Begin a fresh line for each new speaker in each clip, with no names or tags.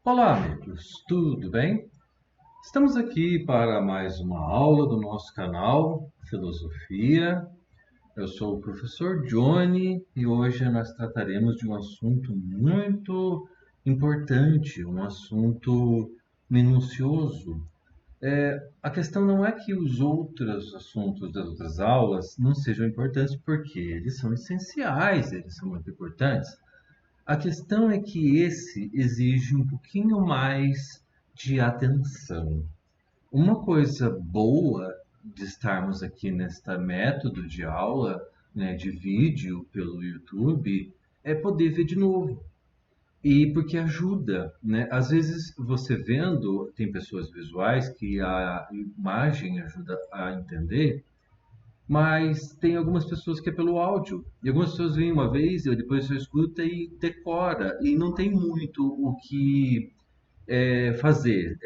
Olá, amigos, tudo bem? Estamos aqui para mais uma aula do nosso canal Filosofia. Eu sou o professor Johnny e hoje nós trataremos de um assunto muito importante, um assunto minucioso. A questão não é que os outros assuntos das outras aulas não sejam importantes, porque eles são essenciais, eles são muito importantes. A questão é que esse exige um pouquinho mais de atenção. Uma coisa boa de estarmos aqui nesta método de aula, né, de vídeo pelo YouTube, é poder ver de novo. E porque ajuda, né? Às vezes você vendo, tem pessoas visuais que a imagem ajuda a entender, mas tem algumas pessoas que é pelo áudio. E algumas pessoas vêm uma vez, e depois você escuta e decora. E não tem muito o que fazer.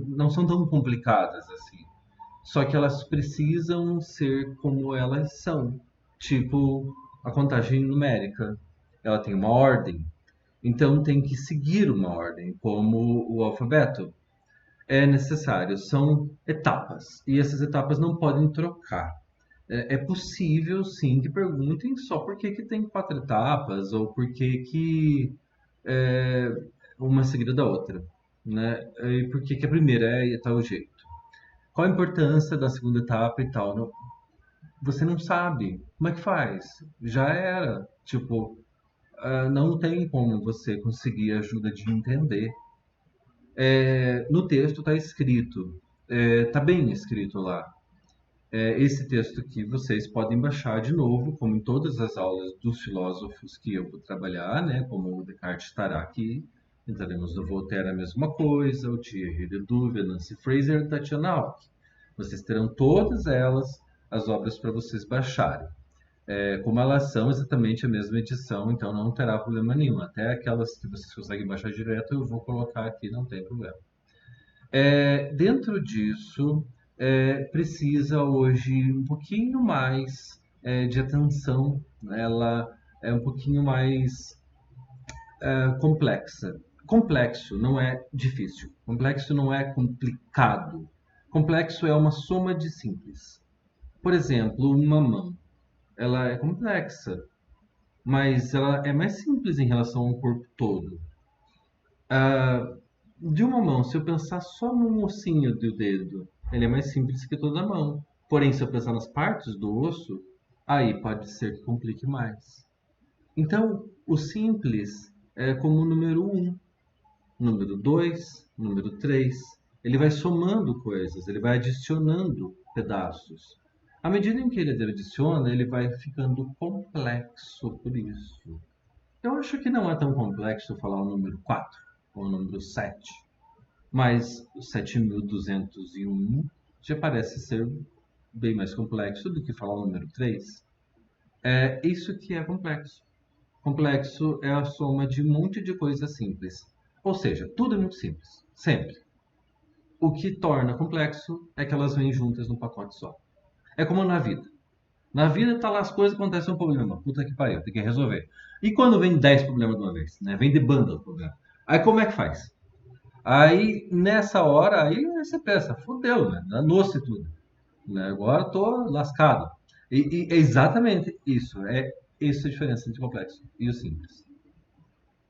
Não são tão complicadas assim. Só que elas precisam ser como elas são. Tipo, a contagem numérica. Ela tem uma ordem. Então tem que seguir uma ordem, como o alfabeto. É necessário, são etapas. E essas etapas não podem trocar. É possível, sim, que perguntem só por que que tem quatro etapas ou por que que é, uma seguida da outra, né? E por que que a primeira é tal jeito. Qual a importância da segunda etapa e tal? Você não sabe. Como é que faz? Já era. Tipo, não tem como você conseguir ajuda de entender. No texto está escrito, está bem escrito lá. Esse texto aqui vocês podem baixar de novo, como em todas as aulas dos filósofos que eu vou trabalhar, né? Como o Descartes estará aqui. Entraremos no Voltaire a mesma coisa, o Thierry Ledoux, Nancy Fraser e Tatiana Alck. Vocês terão todas elas, as obras para vocês baixarem. Como elas são exatamente a mesma edição, então não terá problema nenhum. Até aquelas que vocês conseguem baixar direto, eu vou colocar aqui, não tem problema. Dentro disso, precisa hoje um pouquinho mais de atenção, né? Ela é um pouquinho mais complexa. Complexo não é difícil, complexo não é complicado. Complexo é uma soma de simples. Por exemplo, uma mão, ela é complexa, mas ela é mais simples em relação ao corpo todo. Ah, de uma mão, se eu pensar só no ossinho do dedo, ele é mais simples que toda a mão. Porém, se eu pensar nas partes do osso, aí pode ser que complique mais. Então, o simples é como o número um, número 2, número 3. Ele vai somando coisas, ele vai adicionando pedaços. À medida em que ele adiciona, ele vai ficando complexo por isso. Eu acho que não é tão complexo falar o número 4 ou o número 7, mas o 7.201 já parece ser bem mais complexo do que falar o número 3. É isso que é complexo. Complexo é a soma de um monte de coisas simples. Ou seja, tudo é muito simples, sempre. O que torna complexo é que elas vêm juntas num pacote só. É como na vida. Na vida tá lá as coisas, acontece um problema. Puta que pariu, tem que resolver. E quando vem 10 problemas de uma vez, né? Vem de banda o problema. Aí como é que faz? Aí nessa hora, aí você pensa, fodeu, né? Danou-se tudo. Né? Agora tô lascado. E é exatamente isso. Essa a diferença entre o complexo e o simples.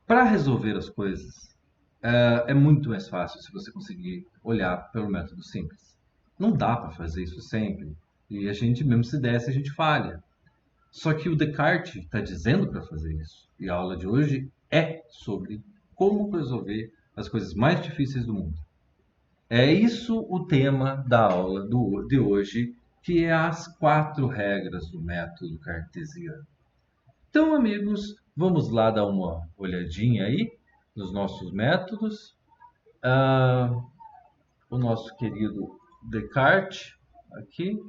Para resolver as coisas, é muito mais fácil se você conseguir olhar pelo método simples. Não dá para fazer isso sempre. E a gente, mesmo se desse, a gente falha. Só que o Descartes está dizendo para fazer isso. E a aula de hoje é sobre como resolver as coisas mais difíceis do mundo. É isso o tema da aula de hoje, que é as quatro regras do método cartesiano. Então, amigos, vamos lá dar uma olhadinha aí nos nossos métodos. Ah, o nosso querido Descartes, aqui,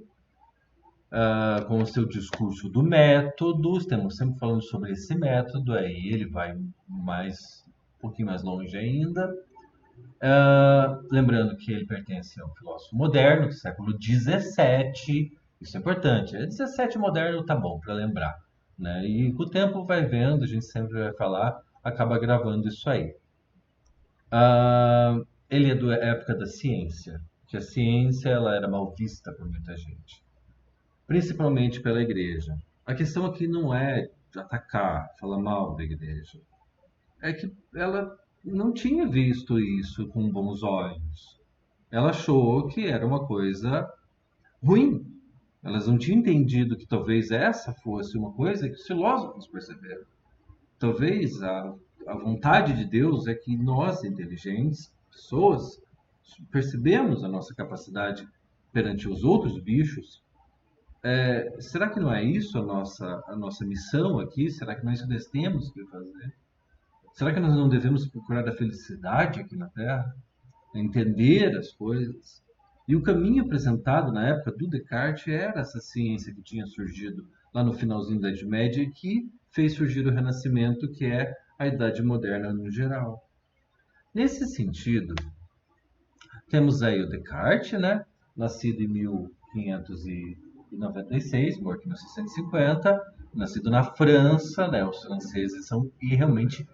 com o seu discurso do método, estamos sempre falando sobre esse método, aí ele vai um pouquinho mais longe ainda. Lembrando que ele pertence ao filósofo moderno, do século XVII, isso é importante. É 17 moderno, tá bom para lembrar. Né? E com o tempo vai vendo, a gente sempre vai falar, acaba gravando isso aí. Ele é da época da ciência, que a ciência ela era mal vista por muita gente, principalmente pela igreja. A questão aqui não é atacar, falar mal da igreja, é que ela não tinha visto isso com bons olhos. Ela achou que era uma coisa ruim. Elas não tinham entendido que talvez essa fosse uma coisa que os filósofos perceberam. Talvez a vontade de Deus é que nós, inteligentes, pessoas, percebemos a nossa capacidade perante os outros bichos. Será que não é isso a nossa missão aqui? Será que nós temos que fazer? Será que nós não devemos procurar a felicidade aqui na Terra? Entender as coisas? E o caminho apresentado na época do Descartes era essa ciência que tinha surgido lá no finalzinho da Idade Média e que fez surgir o Renascimento, que é a Idade Moderna no geral. Nesse sentido, temos aí o Descartes, né? Nascido em 1596, morto em 1650, nascido na França, né? Os franceses são realmente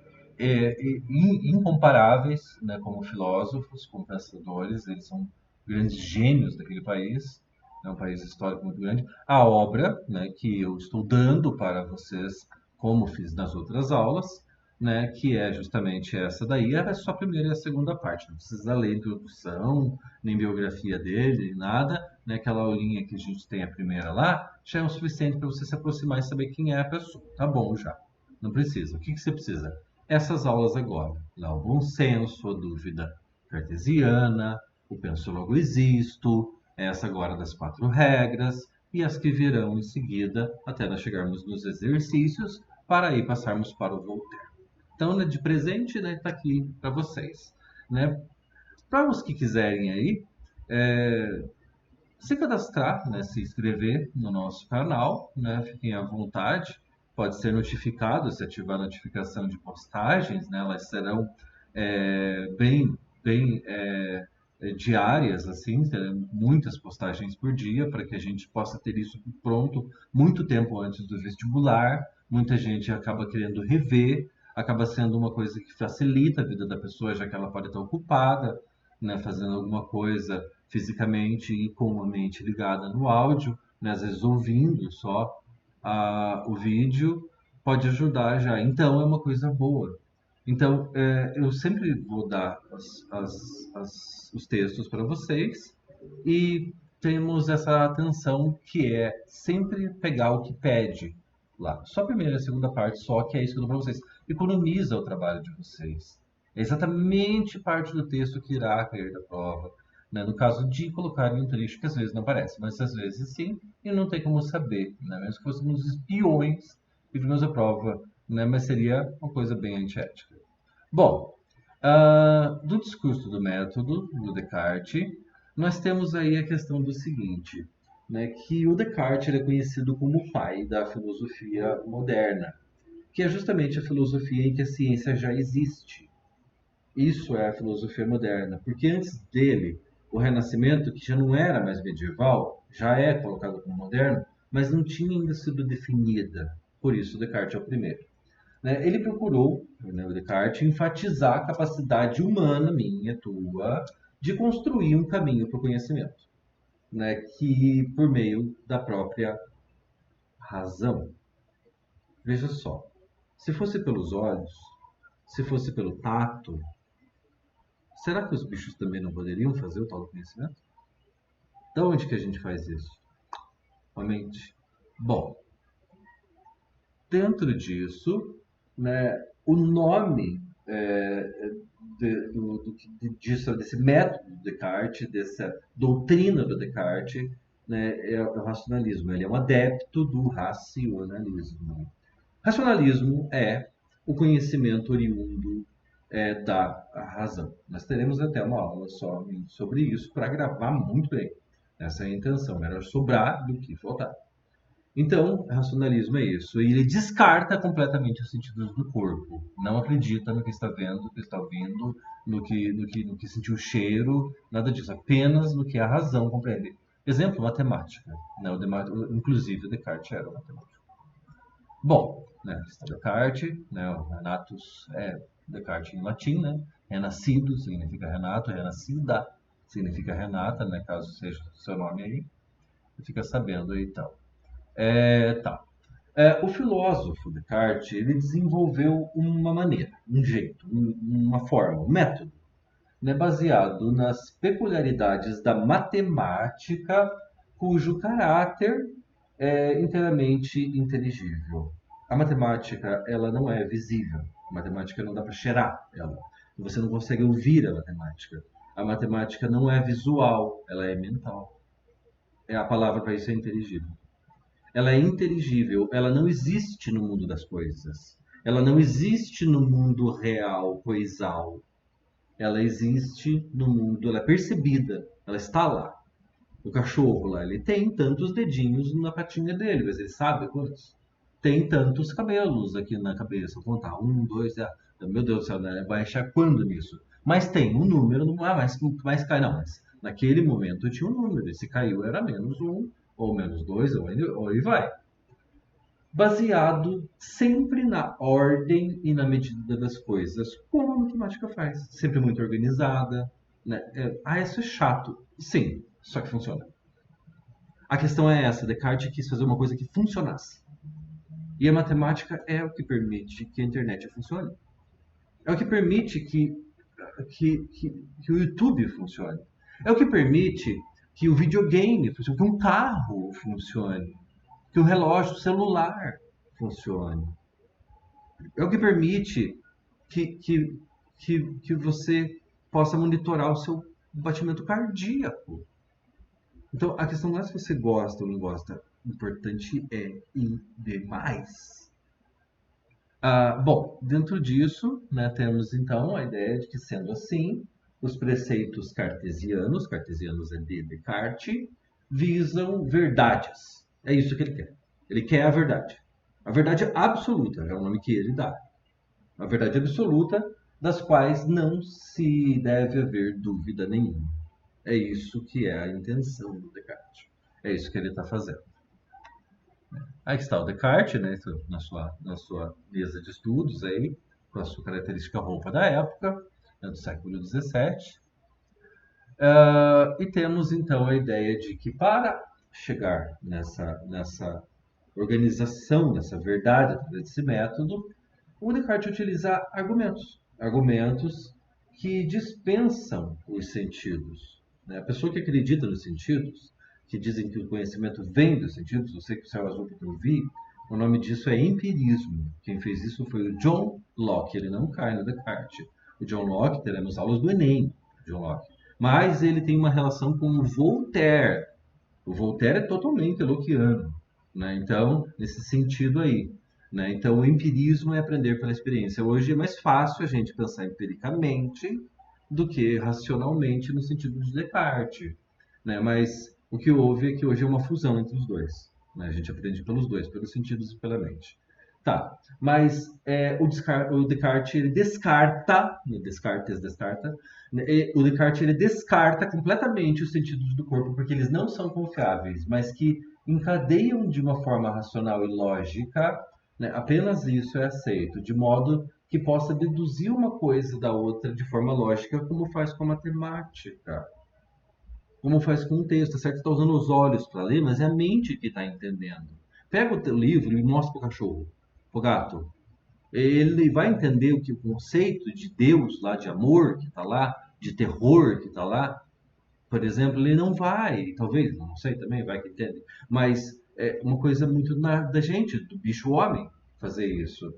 incomparáveis, né? Como filósofos, como pensadores, eles são grandes gênios daquele país, é um país histórico muito grande. A obra, né, que eu estou dando para vocês, como fiz nas outras aulas, né, que é justamente essa daí, era só a primeira e a segunda parte. Não precisa ler introdução, nem biografia dele, nada. Né, aquela aulinha que a gente tem a primeira lá, já é o suficiente para você se aproximar e saber quem é a pessoa. Tá bom já. Não precisa. O que você precisa? Essas aulas agora. Lá, o bom senso, a dúvida cartesiana, o penso logo existo, essa agora das 4 regras, e as que virão em seguida, até nós chegarmos nos exercícios, para aí passarmos para o Voltaire. Então, né, de presente, né, tá aqui para vocês, né? Para os que quiserem aí, se cadastrar, né, se inscrever no nosso canal, né? Fiquem à vontade. Pode ser notificado se ativar a notificação de postagens, né? Elas serão bem diárias, assim, terão muitas postagens por dia para que a gente possa ter isso pronto muito tempo antes do vestibular. Muita gente acaba querendo rever, acaba sendo uma coisa que facilita a vida da pessoa, já que ela pode estar ocupada, né, fazendo alguma coisa fisicamente e com a mente ligada no áudio, né, às vezes ouvindo só o vídeo, pode ajudar já. Então é uma coisa boa. Então, eu sempre vou dar os textos para vocês e temos essa atenção que é sempre pegar o que pede lá. Só a primeira e a segunda parte, só que é isso que eu dou para vocês. Economiza o trabalho de vocês. É exatamente parte do texto que irá cair da prova. Né? No caso de colocar em um trecho que às vezes não aparece, mas às vezes sim, e não tem como saber. Né? Mesmo que fôssemos espiões, pedimos a prova, né? Mas seria uma coisa bem antiética. Bom, do discurso do método do Descartes, nós temos aí a questão do seguinte, né, que o Descartes ele é conhecido como o pai da filosofia moderna, que é justamente a filosofia em que a ciência já existe. Isso é a filosofia moderna, porque antes dele, o Renascimento, que já não era mais medieval, já é colocado como moderno, mas não tinha ainda sido definida. Por isso, Descartes é o primeiro. Né? Ele procurou, né, o Descartes, enfatizar a capacidade humana, minha, tua, de construir um caminho para o conhecimento, né, que por meio da própria razão. Veja só, se fosse pelos olhos, se fosse pelo tato, será que os bichos também não poderiam fazer o tal do conhecimento? Da onde que a gente faz isso? Com a mente. Bom, dentro disso, né, o nome desse método do Descartes, dessa doutrina do Descartes, né, é o racionalismo. Ele é um adepto do racionalismo. Racionalismo é o conhecimento oriundo da razão. Nós teremos até uma aula só sobre isso para gravar muito bem. Essa é a intenção, melhor sobrar do que faltar. Então, racionalismo é isso. E ele descarta completamente os sentidos do corpo. Não acredita no que está vendo, no que está ouvindo, no que sentiu o cheiro, nada disso. Apenas no que a razão compreende. Exemplo, matemática. Né? Inclusive, o Descartes era matemático. Bom, né, está Descartes, né, o Renatus Descartes em latim, né? Renascido significa Renato, renascida significa Renata, né? Caso seja o seu nome aí, fica sabendo aí e tal. Tá. O filósofo Descartes, ele desenvolveu uma maneira, um jeito, uma forma, um método, né, baseado nas peculiaridades da matemática, cujo caráter é inteiramente inteligível. A matemática, ela não é visível. A matemática não dá para cheirar ela. Você não consegue ouvir a matemática. A matemática não é visual, ela é mental. A palavra para isso é inteligível. Ela é inteligível, ela não existe no mundo das coisas. Ela não existe no mundo real, coisal. Ela existe no mundo, ela é percebida, ela está lá. O cachorro lá, ele tem tantos dedinhos na patinha dele, mas ele sabe quantos. Tem tantos cabelos aqui na cabeça. Vou contar, um, dois, meu Deus do céu, né? Vai achar quando nisso? Mas tem um número, mas cai, não, mas naquele momento tinha um número, e se caiu era menos um, ou menos dois, ou aí vai. Baseado sempre na ordem e na medida das coisas, como a matemática faz. Sempre muito organizada. Né? Isso é chato. Sim, só que funciona. A questão é essa: Descartes quis fazer uma coisa que funcionasse. E a matemática é o que permite que a internet funcione. É o que permite que o YouTube funcione. É o que permite que o videogame funcione, que um carro funcione, que o relógio celular funcione. É o que permite que você possa monitorar o seu batimento cardíaco. Então, a questão não é se você gosta ou não gosta. O importante é ir demais. Bom, dentro disso, né, temos então a ideia de que, sendo assim, os preceitos cartesianos é de Descartes, visam verdades. É isso que ele quer. Ele quer a verdade. A verdade absoluta é o nome que ele dá. A verdade absoluta, das quais não se deve haver dúvida nenhuma. É isso que é a intenção do Descartes. É isso que ele está fazendo. Aí está o Descartes, né, na sua mesa de estudos, aí, com a sua característica roupa da época, né, do século XVII. E temos então a ideia de que para chegar nessa organização, nessa verdade, através desse método, o Descartes utiliza argumentos. Argumentos que dispensam os sentidos. Né? A pessoa que acredita nos sentidos, que dizem que o conhecimento vem dos sentidos, eu sei que o céu azul porque eu vi, o nome disso é empirismo. Quem fez isso foi o John Locke, ele não cai no Descartes. O John Locke, teremos aulas do Enem, John Locke. Mas ele tem uma relação com o Voltaire. O Voltaire é totalmente lockeano. Né? Então, nesse sentido aí. Né? Então, o empirismo é aprender pela experiência. Hoje é mais fácil a gente pensar empiricamente do que racionalmente no sentido de Descartes. Né? Mas o que houve é que hoje é uma fusão entre os dois. Né? A gente aprende pelos dois, pelos sentidos e pela mente. Tá, mas o Descartes ele descarta, né? O Descartes ele descarta completamente os sentidos do corpo porque eles não são confiáveis, mas que encadeiam de uma forma racional e lógica, né? Apenas isso é aceito, de modo que possa deduzir uma coisa da outra de forma lógica, como faz com a matemática, como faz com o texto. Tá certo que está usando os olhos para ler, mas é a mente que está entendendo. Pega o teu livro e mostra para o cachorro, para o gato. Ele vai entender o que o conceito de Deus lá, de amor que está lá, de terror que está lá, por exemplo, ele não vai, talvez, não sei também, vai que entende, mas é uma coisa muito da gente, do bicho homem, fazer isso,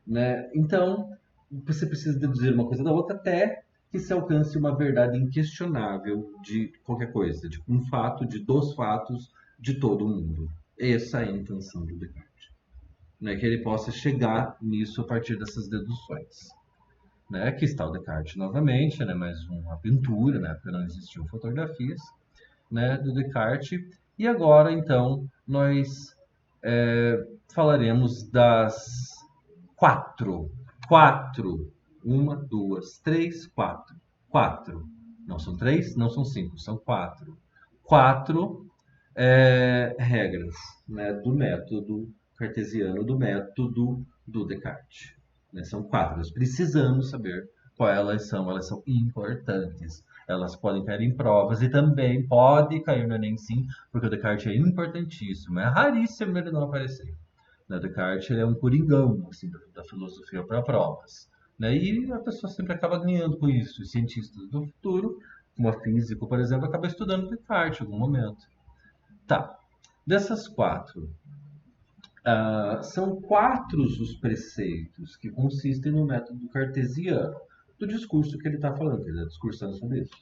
né? Então, você precisa deduzir uma coisa da outra até que se alcance uma verdade inquestionável de qualquer coisa, de um fato, de dos fatos de todo o mundo. Essa é a intenção do Descartes, né? Que ele possa chegar nisso a partir dessas deduções. Né? Aqui está o Descartes novamente, né? Mais uma pintura, né? Porque não existiam fotografias, né? Do Descartes. E agora, então, nós falaremos das quatro, uma, duas, três, quatro, não são três, não são cinco, são quatro regras, né? Do método cartesiano, do método do Descartes. né? São 4. Nós precisamos saber quais elas são importantes. Elas podem cair em provas e também pode cair no Enem sim, porque o Descartes é importantíssimo. É raríssimo ele não aparecer. Né? Descartes ele é um coringão assim, da filosofia para provas. Né? E a pessoa sempre acaba ganhando com isso. Os cientistas do futuro, como a física, por exemplo, acaba estudando Descartes em algum momento. Tá. Dessas 4, são 4 os preceitos que consistem no método cartesiano do discurso que ele está falando, que ele está discursando sobre isso.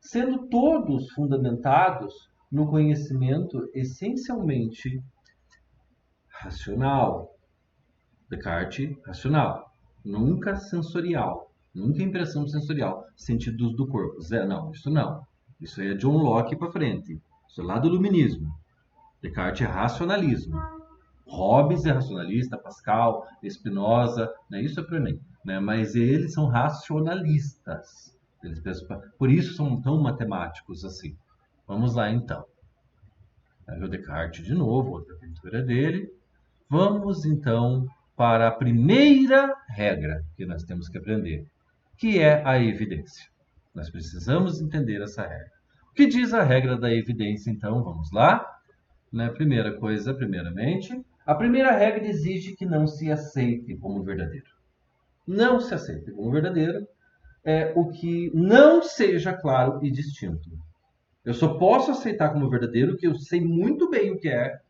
Sendo todos fundamentados no conhecimento essencialmente racional. Descartes, racional. Nunca sensorial. Nunca impressão sensorial. Sentidos do corpo. Zé, não, isso não. Isso aí é John Locke para frente. Isso é lá do iluminismo. Descartes é racionalismo. Hobbes é racionalista, Pascal, Spinoza, né? Isso é para mim. Né? Mas eles são racionalistas. Eles pensam, por isso são tão matemáticos assim. Vamos lá então. O Descartes de novo, outra pintura dele. Vamos então para a primeira regra que nós temos que aprender, que é a evidência. Nós precisamos entender essa regra. O que diz a regra da evidência, então? Vamos lá? Né? Primeira coisa, primeiramente, a primeira regra exige que não se aceite como verdadeiro. Não se aceite como verdadeiro é o que não seja claro e distinto. Eu só posso aceitar como verdadeiro o que eu sei muito bem o que é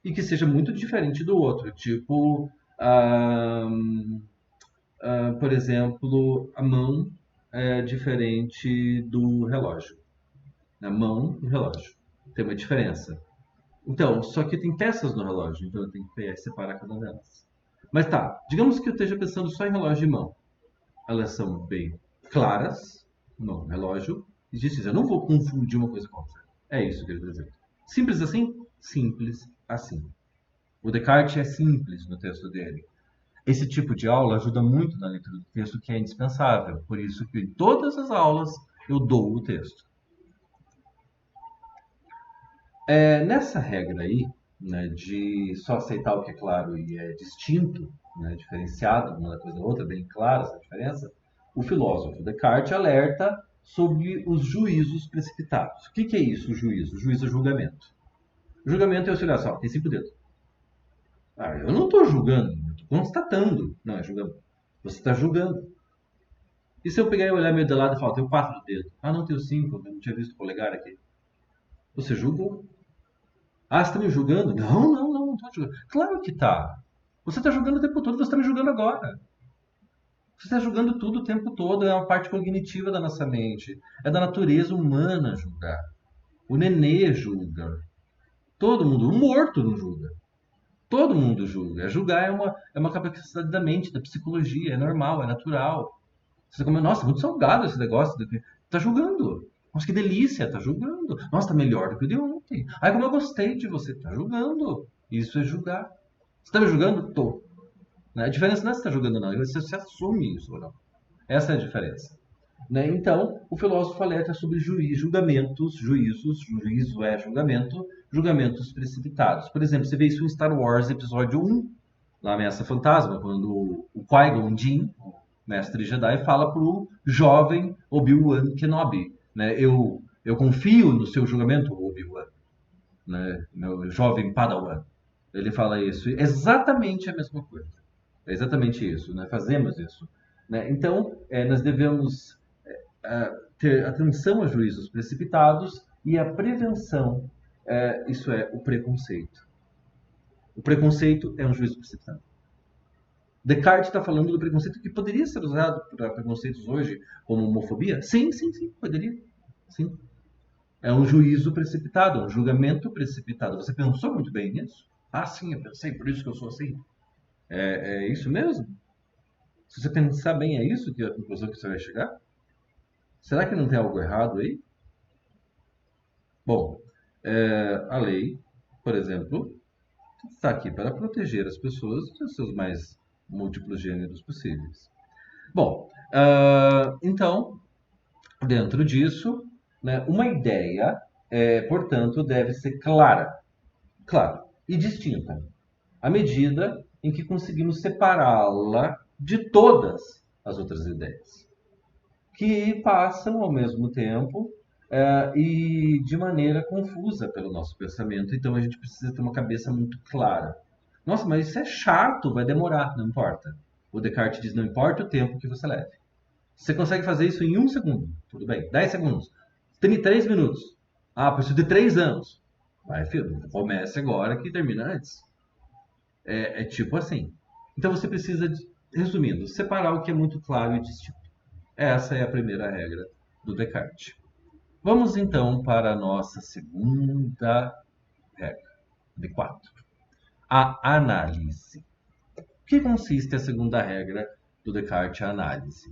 e que seja muito diferente do outro. Tipo, por exemplo, a mão é diferente do relógio. A mão e o relógio. Tem uma diferença. Então, só que tem peças no relógio, então eu tenho que separar cada uma delas. Mas tá, digamos que eu esteja pensando só em relógio de mão. Elas são bem claras, no relógio, e diz, eu não vou confundir uma coisa com outra. É isso que ele está dizendo. Simples assim? Simples assim. O Descartes é simples no texto dele. Esse tipo de aula ajuda muito na leitura do texto, que é indispensável. Por isso que em todas as aulas eu dou o texto. Nessa regra aí, né, de só aceitar o que é claro e é distinto, né, diferenciado uma coisa da outra, bem clara essa diferença, o filósofo Descartes alerta sobre os juízos precipitados. O que é isso, o juízo? O juízo é julgamento. O julgamento é o olhar só, tem 5 dedos. Eu não estou julgando, eu estou constatando. Não, é julgamento. Você está julgando. E se eu pegar e olhar meio de lado e falar, tenho 4 dedos? Não, tenho 5, eu não tinha visto o polegar aqui. Você julgou? Você está me julgando? Não estou julgando. Claro que está. Você está julgando o tempo todo, você está me julgando agora. Você está julgando tudo o tempo todo, é uma parte cognitiva da nossa mente. É da natureza humana julgar. O nenê julga. Todo mundo, o morto não julga. Todo mundo julga. Julgar é uma capacidade da mente, da psicologia, é normal, é natural. Você come, nossa, muito salgado esse negócio. Tá julgando. Nossa, que delícia, tá julgando. Nossa, tá melhor do que o de ontem. Ai, como eu gostei de você, tá julgando. Isso é julgar. Você tá me julgando? Tô. A diferença não é se você tá julgando, não. Você se assume isso ou não. Essa é a diferença. Né? Então, o filósofo alerta sobre julgamentos, juízo é julgamento, julgamentos precipitados. Por exemplo, você vê isso em Star Wars Episódio 1, na Ameaça Fantasma, quando o Qui-Gon Jinn, o mestre Jedi, fala para o jovem Obi-Wan Kenobi, né? Eu confio no seu julgamento, Obi-Wan, né? Meu jovem Padawan. Ele fala isso. É exatamente a mesma coisa. É exatamente isso, né? Fazemos isso. Né? Então, nós devemos ter atenção a juízos precipitados e a prevenção, isso é, o preconceito. O preconceito é um juízo precipitado. Descartes está falando do preconceito que poderia ser usado para preconceitos hoje, como homofobia? Sim, poderia. Sim. É um juízo precipitado, é um julgamento precipitado. Você pensou muito bem nisso? Sim, eu pensei, por isso que eu sou assim. É isso mesmo? Se você pensar bem, é isso que é a conclusão que você vai chegar? Será que não tem algo errado aí? Bom, a lei, por exemplo, está aqui para proteger as pessoas dos seus mais múltiplos gêneros possíveis. Bom, então, dentro disso, né, uma ideia, portanto, deve ser clara e distinta, à medida em que conseguimos separá-la de todas as outras ideias, que passam ao mesmo tempo e de maneira confusa pelo nosso pensamento. Então a gente precisa ter uma cabeça muito clara. Nossa, mas isso é chato, vai demorar, não importa. O Descartes diz, não importa o tempo que você leve. Você consegue fazer isso em 1 segundo, tudo bem. 10 segundos, 3 minutos. Ah, preciso de 3 anos. Vai, filho, comece agora que termina antes. É tipo assim. Então você precisa, resumindo, separar o que é muito claro e distinto. Essa é a primeira regra do Descartes. Vamos então para a nossa segunda regra, de 4. A análise. O que consiste a segunda regra do Descartes, a análise?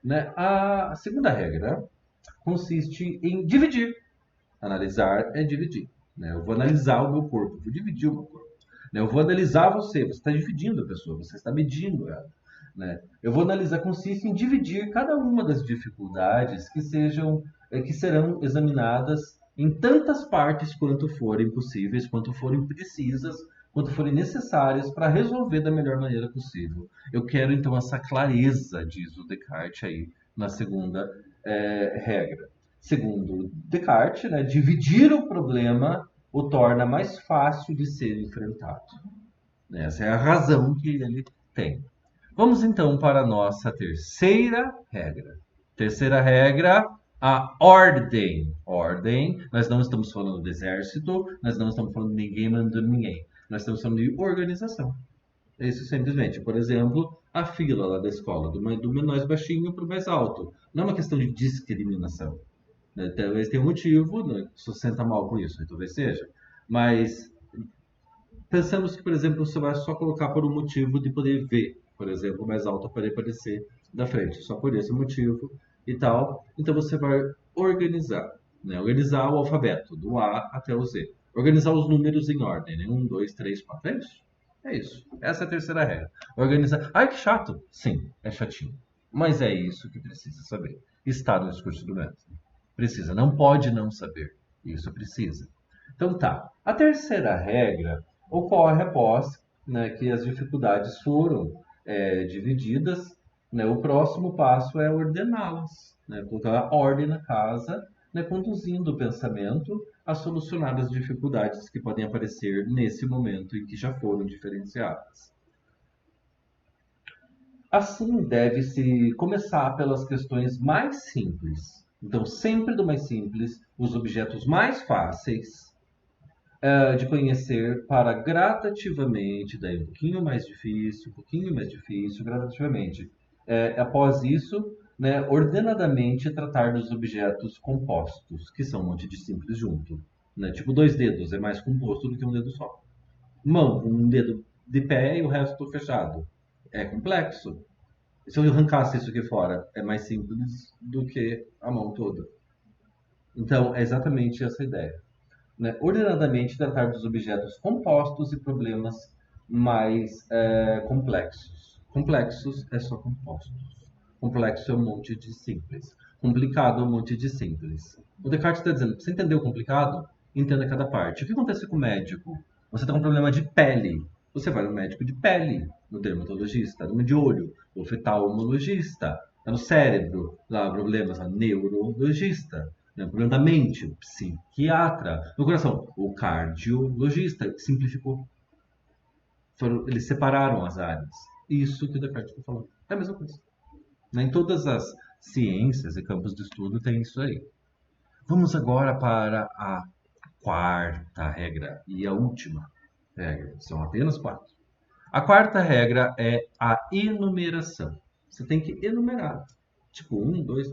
Né? A segunda regra consiste em dividir. Analisar é dividir. Né? Eu vou analisar o meu corpo, vou dividir o meu corpo. Né? Eu vou analisar você está dividindo a pessoa, você está medindo ela. Né? Eu vou analisar, consiste em dividir cada uma das dificuldades que serão examinadas em tantas partes quanto forem possíveis, quanto forem precisas, quanto forem necessárias para resolver da melhor maneira possível. Eu quero então essa clareza, diz o Descartes aí na segunda regra. Segundo Descartes, né, dividir o problema o torna mais fácil de ser enfrentado. Essa é a razão que ele tem. Vamos então para a nossa terceira regra. Terceira regra, a ordem. Ordem, nós não estamos falando do exército, nós não estamos falando de ninguém mandando ninguém. Nós estamos falando de organização. Isso simplesmente, por exemplo, a fila lá da escola, do mais baixinho para o mais alto. Não é uma questão de discriminação. Né? Talvez tenha um motivo, né? Se você senta mal com isso, talvez seja. Mas pensamos que, por exemplo, você vai só colocar por um motivo de poder ver, por exemplo, o mais alto para aparecer da frente, só por esse motivo e tal. Então você vai organizar, né? Organizar o alfabeto, do A até o Z. Organizar os números em ordem, né? 1, 2, 3, 4. É isso. É isso. Essa é a terceira regra. Organizar. Ai, que chato. Sim, é chatinho. Mas é isso que precisa saber. Está no discurso do mestre. Precisa. Não pode não saber. Isso precisa. Então tá. A terceira regra ocorre após, né, que as dificuldades foram divididas. Né, o próximo passo é ordená-las, né, colocar ordem na casa, né, conduzindo o pensamento a solucionar as dificuldades que podem aparecer nesse momento em que já foram diferenciadas. Assim, deve-se começar pelas questões mais simples. Então, sempre do mais simples, os objetos mais fáceis de conhecer para gradativamente, daí um pouquinho mais difícil, gradativamente. Após isso, né, ordenadamente tratar dos objetos compostos, que são um monte de simples junto. Né? Tipo, 2 dedos é mais composto do que um dedo só. Mão, um dedo de pé e o resto fechado. É complexo. Se eu arrancasse isso aqui fora, é mais simples do que a mão toda. Então, é exatamente essa ideia. Né? Ordenadamente tratar dos objetos compostos e problemas mais complexos. Complexos é só compostos. Complexo é um monte de simples. Complicado é um monte de simples. O Descartes está dizendo, para você entender o complicado, entenda cada parte. O que acontece com o médico? Você está com um problema de pele. Você vai no médico de pele, no dermatologista, no de olho, no oftalmologista, no cérebro, lá problemas, no neurologista. Né? O problema da mente, o psiquiatra. No coração, o cardiologista, que simplificou. Eles separaram as áreas. Isso que o Descartes está falando. É a mesma coisa. Em todas as ciências e campos de estudo tem isso aí. Vamos agora para a quarta regra e a última regra. São apenas 4. A quarta regra é a enumeração. Você tem que enumerar. Tipo, 1, 2,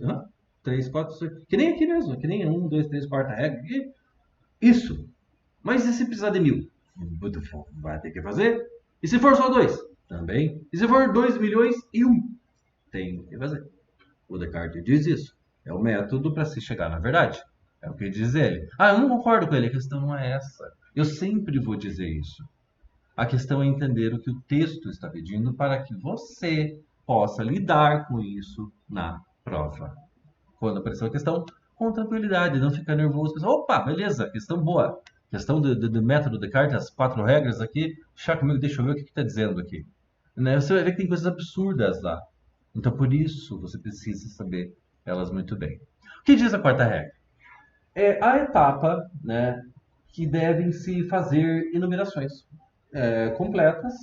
3, 4, 5. Que nem aqui mesmo. Que nem 1, 2, 3, quarta regra. Isso. Mas e se precisar de 1000? Vai ter que fazer. E se for só 2? Também. E se for 2.000.001? Tem que fazer. O Descartes diz isso. É o método para se chegar na verdade. É o que diz ele. Eu não concordo com ele. A questão não é essa. Eu sempre vou dizer isso. A questão é entender o que o texto está pedindo para que você possa lidar com isso na prova. Quando aparecer a questão, com tranquilidade, não ficar nervoso. Opa, beleza, questão boa. Questão do método Descartes, as 4 regras aqui. Deixa comigo, deixa eu ver o que está dizendo aqui. né? Você vai ver que tem coisas absurdas lá. Então, por isso, você precisa saber elas muito bem. O que diz a quarta regra? É a etapa, né, que devem se fazer enumerações completas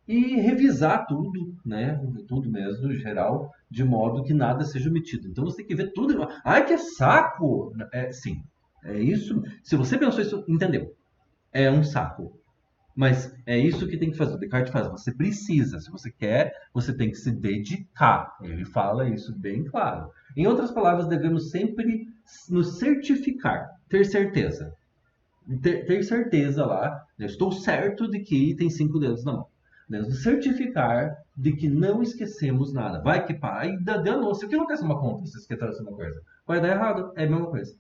e revisar tudo, né, tudo mesmo, no geral, de modo que nada seja omitido. Então, você tem que ver tudo. Ai, que saco! Sim, é isso. Se você pensou isso, entendeu. É um saco. Mas é isso que tem que fazer. O Descartes faz. Você precisa, se você quer, você tem que se dedicar. Ele fala isso bem claro. Em outras palavras, devemos sempre nos certificar, ter certeza. Ter certeza lá, eu estou certo de que tem 5 dedos na mão. Nos certificar de que não esquecemos nada. Vai que pá, ainda danou. Se eu não quer uma conta, se esquecer uma coisa, vai dar errado. É a mesma coisa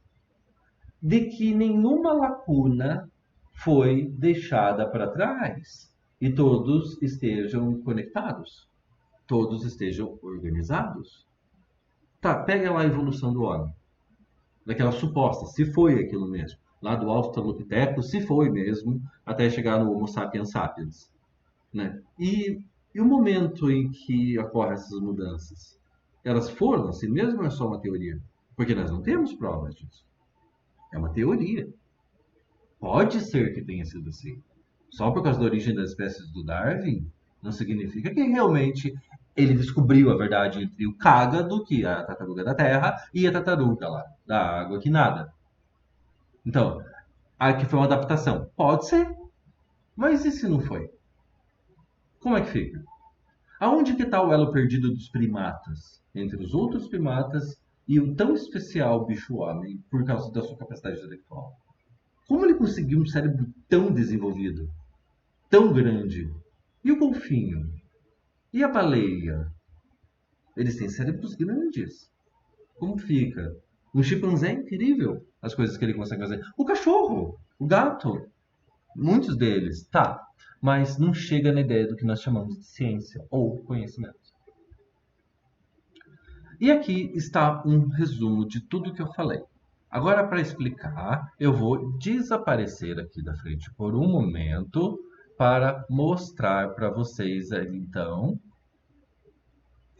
de que nenhuma lacuna foi deixada para trás e todos estejam conectados, todos estejam organizados. Tá, pega lá a evolução do homem, daquela suposta, se foi aquilo mesmo, lá do Australopithecus, se foi mesmo, até chegar no Homo sapiens sapiens, né? E o momento em que ocorrem essas mudanças? Elas foram assim mesmo ou é só uma teoria? Porque nós não temos provas disso. É uma teoria. Pode ser que tenha sido assim. Só por causa da origem das espécies do Darwin, não significa que realmente ele descobriu a verdade entre o cágado, que é a tartaruga da terra, e a tartaruga lá, da água que nada. Então, aqui foi uma adaptação. Pode ser, mas e se não foi? Como é que fica? Aonde que está o elo perdido dos primatas? Entre os outros primatas e o tão especial bicho-homem por causa da sua capacidade intelectual? Como ele conseguiu um cérebro tão desenvolvido? Tão grande. E o golfinho? E a baleia? Eles têm cérebros grandes. Como fica? Um chimpanzé é incrível as coisas que ele consegue fazer. O cachorro, o gato, muitos deles, tá. Mas não chega na ideia do que nós chamamos de ciência ou conhecimento. E aqui está um resumo de tudo que eu falei. Agora, para explicar, eu vou desaparecer aqui da frente por um momento para mostrar para vocês, então,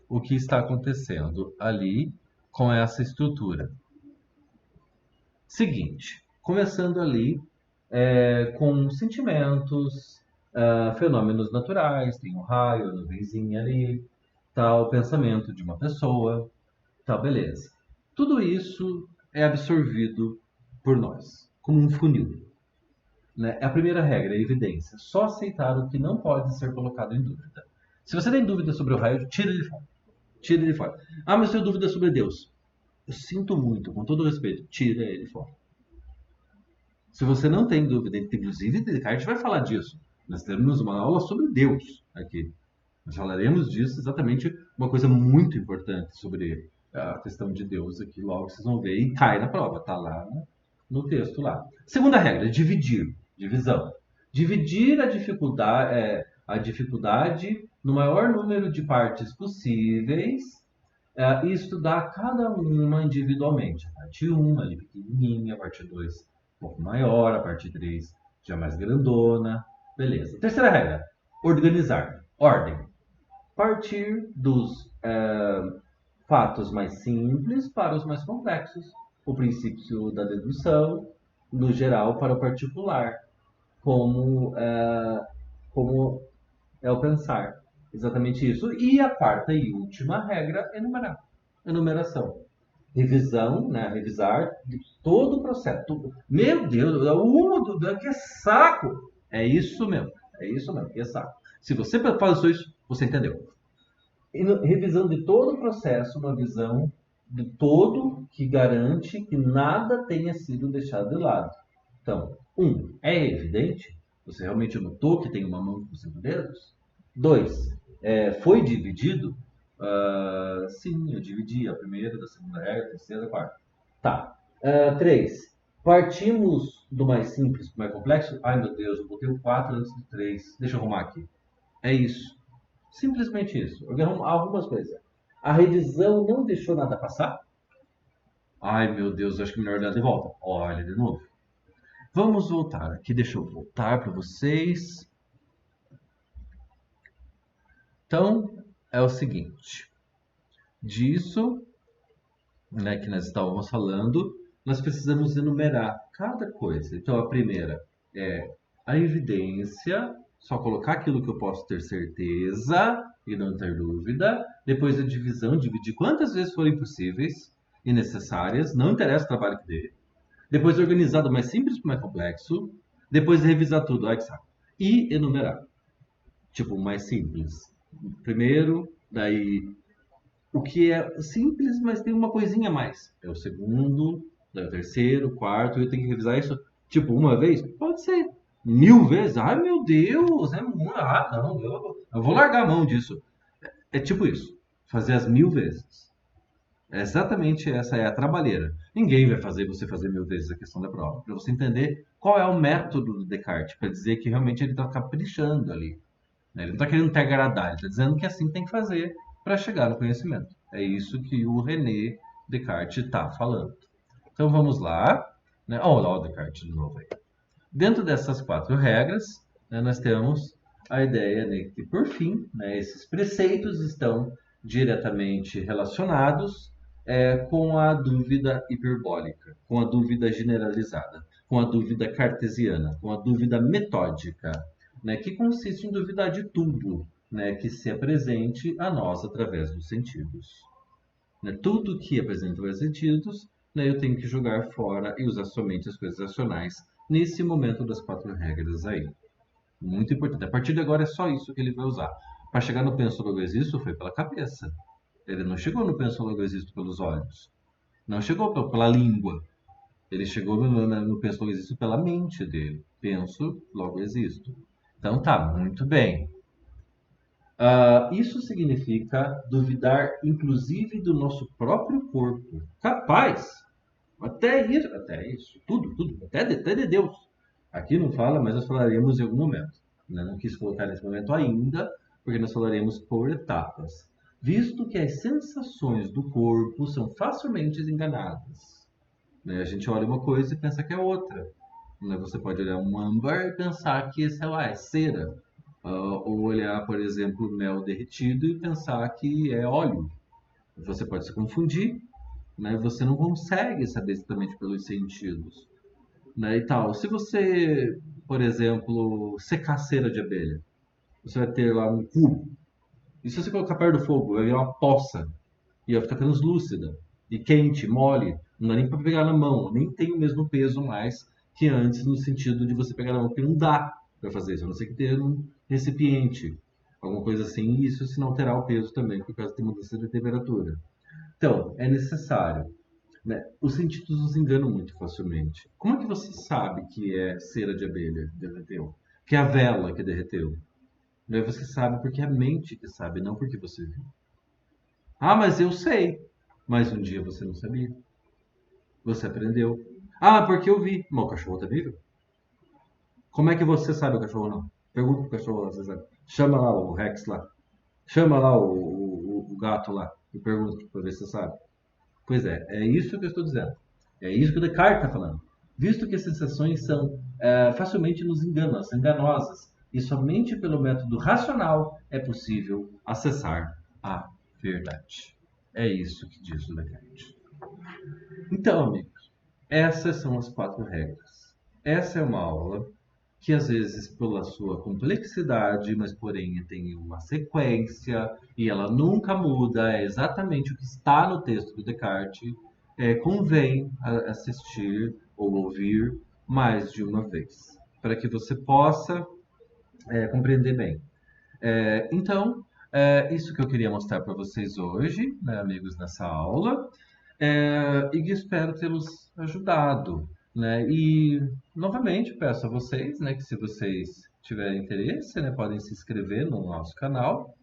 o que está acontecendo ali com essa estrutura. Seguinte, começando ali com sentimentos, fenômenos naturais, tem um raio, a nuvenzinha ali, tal pensamento de uma pessoa, tal beleza. Tudo isso é absorvido por nós, como um funil. Né? A primeira regra é a evidência. Só aceitar o que não pode ser colocado em dúvida. Se você tem dúvida sobre o raio, tira ele fora. Tira ele fora. Ah, mas eu tenho dúvida sobre Deus. Eu sinto muito, com todo respeito, tira ele fora. Se você não tem dúvida, inclusive Descartes vai falar disso. Nós teremos uma aula sobre Deus aqui. Nós falaremos disso exatamente, uma coisa muito importante sobre a questão de Deus aqui, logo vocês vão ver e cai na prova, tá lá no texto lá. Segunda regra, dividir, divisão. Dividir a dificuldade no maior número de partes possíveis e estudar cada uma individualmente. A parte 1, ali pequenininha, a parte 2, um pouco maior, a parte 3 já mais grandona. Beleza. Terceira regra, organizar, ordem. Partir dos fatos mais simples para os mais complexos. O princípio da dedução, no geral, para o particular, como é o pensar. Exatamente isso. E a quarta e última regra é enumerar. Enumeração. Revisão, né? Revisar de todo o processo. Meu Deus, que saco! É isso mesmo. É isso mesmo, que saco. Se você faz isso, você entendeu. Revisão de todo o processo, uma visão de todo que garante que nada tenha sido deixado de lado. Então, é evidente? Você realmente notou que tem uma mão com 5 dedos? 2, foi dividido? Sim, eu dividi a primeira, da segunda regra, a terceira, a quarta. Tá. 3, partimos do mais simples para o mais complexo? Ai meu Deus, eu botei o 4 antes do 3. Deixa eu arrumar aqui. É isso. Simplesmente isso. Algumas coisas. A revisão não deixou nada passar? Ai meu Deus, acho que é melhor olhar de volta. Olha de novo. Vamos voltar aqui. Deixa eu voltar para vocês. Então, é o seguinte, disso, né, que nós estávamos falando, nós precisamos enumerar cada coisa. Então, a primeira é a evidência, só colocar aquilo que eu posso ter certeza e não ter dúvida. Depois, a divisão, dividir quantas vezes forem possíveis e necessárias, não interessa o trabalho que dê. Depois, organizar do mais simples para o mais complexo. Depois, revisar tudo, ai que saco. E enumerar. Tipo, mais simples. Primeiro, daí o que é simples, mas tem uma coisinha a mais. É o segundo, daí o terceiro, o quarto, eu tenho que revisar isso, tipo, uma vez? Pode ser. 1000 vezes? Ai, meu Deus, é muito. Ah, não, eu vou largar a mão disso. É tipo isso. Fazer as 1000 vezes. É exatamente essa é a trabalheira. Ninguém vai fazer você fazer 1000 vezes a questão da prova. Para você entender qual é o método do Descartes, para dizer que realmente ele está caprichando ali. Né? Ele não está querendo te agradar, ele está dizendo que assim tem que fazer para chegar no conhecimento. É isso que o René Descartes está falando. Então vamos lá. Né? Olha lá o Descartes de novo aí. Dentro dessas 4 regras, né, nós temos a ideia de que, por fim, né, esses preceitos estão diretamente relacionados com a dúvida hiperbólica, com a dúvida generalizada, com a dúvida cartesiana, com a dúvida metódica, né, que consiste em duvidar de tudo, né, que se apresente a nós através dos sentidos. Né? Tudo que apresenta os sentidos, né, eu tenho que jogar fora e usar somente as coisas racionais nesse momento das 4 regras aí. Muito importante. A partir de agora é só isso que ele vai usar. Para chegar no penso logo existo foi pela cabeça. Ele não chegou no penso logo existo pelos olhos. Não chegou pela língua. Ele chegou no penso logo existo pela mente dele. Penso, logo existo. Então tá, muito bem. Isso significa duvidar, inclusive, do nosso próprio corpo. Capaz, até isso, tudo, até de Deus. Aqui não fala, mas nós falaremos em algum momento. Né? Não quis colocar nesse momento ainda, porque nós falaremos por etapas. Visto que as sensações do corpo são facilmente enganadas. Né? A gente olha uma coisa e pensa que é outra. Né? Você pode olhar um âmbar e pensar que, sei lá, é cera. Ou olhar, por exemplo, mel derretido e pensar que é óleo. Você pode se confundir, né? Você não consegue saber exatamente pelos sentidos, né? E tal. Se você, por exemplo, secar cera de abelha, você vai ter lá um cubo. E se você colocar perto do fogo, vai virar uma poça e vai ficar translúcida e quente, mole. Não dá nem para pegar na mão, nem tem o mesmo peso mais que antes no sentido de você pegar na mão, porque não dá para fazer isso, a não ser que tenha um recipiente, alguma coisa assim, e isso se não alterar o peso também, por causa da mudança de temperatura. Então, é necessário. Né? Os sentidos nos enganam muito facilmente. Como é que você sabe que é cera de abelha que derreteu? Que é a vela que derreteu? Daí você sabe porque é a mente que sabe, não porque você viu. Ah, mas eu sei. Mas um dia você não sabia. Você aprendeu. Ah, porque eu vi. Mas o cachorro também viu. Como é que você sabe o cachorro não? Pergunta pro cachorro lá, você sabe. Chama lá o Rex lá. Chama lá o gato lá. E pergunta pra ver se você sabe. Pois é isso que eu estou dizendo. É isso que o Descartes está falando. Visto que as sensações são facilmente nos enganam, são enganosas, e somente pelo método racional é possível acessar a verdade. É isso que diz o Descartes. Então, amigos, essas são as 4 regras. Essa é uma aula que, às vezes, pela sua complexidade, mas porém tem uma sequência e ela nunca muda, é exatamente o que está no texto do Descartes, convém assistir ou ouvir mais de uma vez, para que você possa compreender bem. Então, isso que eu queria mostrar para vocês hoje, né, amigos, nessa aula, e que espero tê-los ajudado, né? E novamente peço a vocês, né, que se vocês tiverem interesse, né, podem se inscrever no nosso canal,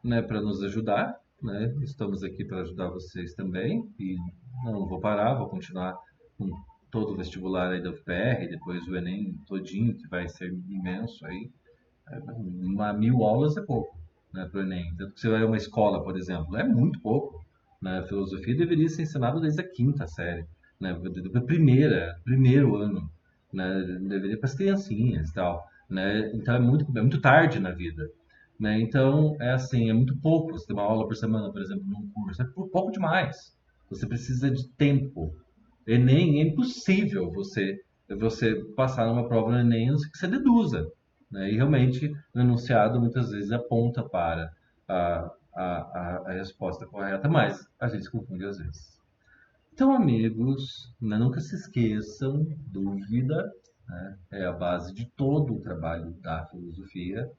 né, para nos ajudar, né? Estamos aqui para ajudar vocês também e não vou parar, vou continuar com todo o vestibular aí da UFPR, depois o Enem todinho, que vai ser imenso aí. 1000 aulas é pouco, né, para o Enem. Tanto que você vai a uma escola, por exemplo, é muito pouco. Né? A filosofia deveria ser ensinada desde a quinta série, né? Da primeiro ano, né? Deveria para as criancinhas e tal. Né? Então é muito tarde na vida. né? Então, é assim, é muito pouco. Você tem uma aula por semana, por exemplo, num curso, é por pouco demais. Você precisa de tempo. Enem é impossível você passar numa prova no Enem, a não ser que você deduza, né? E realmente o enunciado muitas vezes aponta para a resposta correta, mas a gente se confunde às vezes. Então, amigos, né, nunca se esqueçam, dúvida, né, é a base de todo o trabalho da filosofia.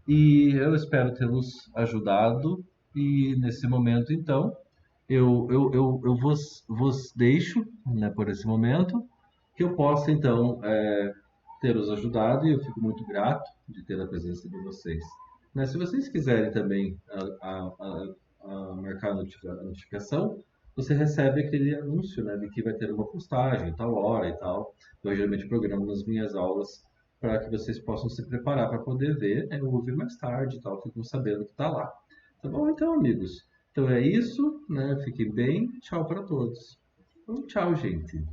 E eu espero tê-los ajudado. E nesse momento, então, eu vos deixo, né, por esse momento, que eu possa, então, ter-os ajudado. E eu fico muito grato de ter a presença de vocês. Né, se vocês quiserem também marcar a notificação, você recebe aquele anúncio, né, de que vai ter uma postagem, tal hora e tal. Eu geralmente programo nas minhas aulas para que vocês possam se preparar para poder ver, né, ou ouvir mais tarde e tal, ficam sabendo que está lá. Tá bom, então, amigos? Então é isso, né? Fiquem bem. Tchau para todos. Então, tchau, gente.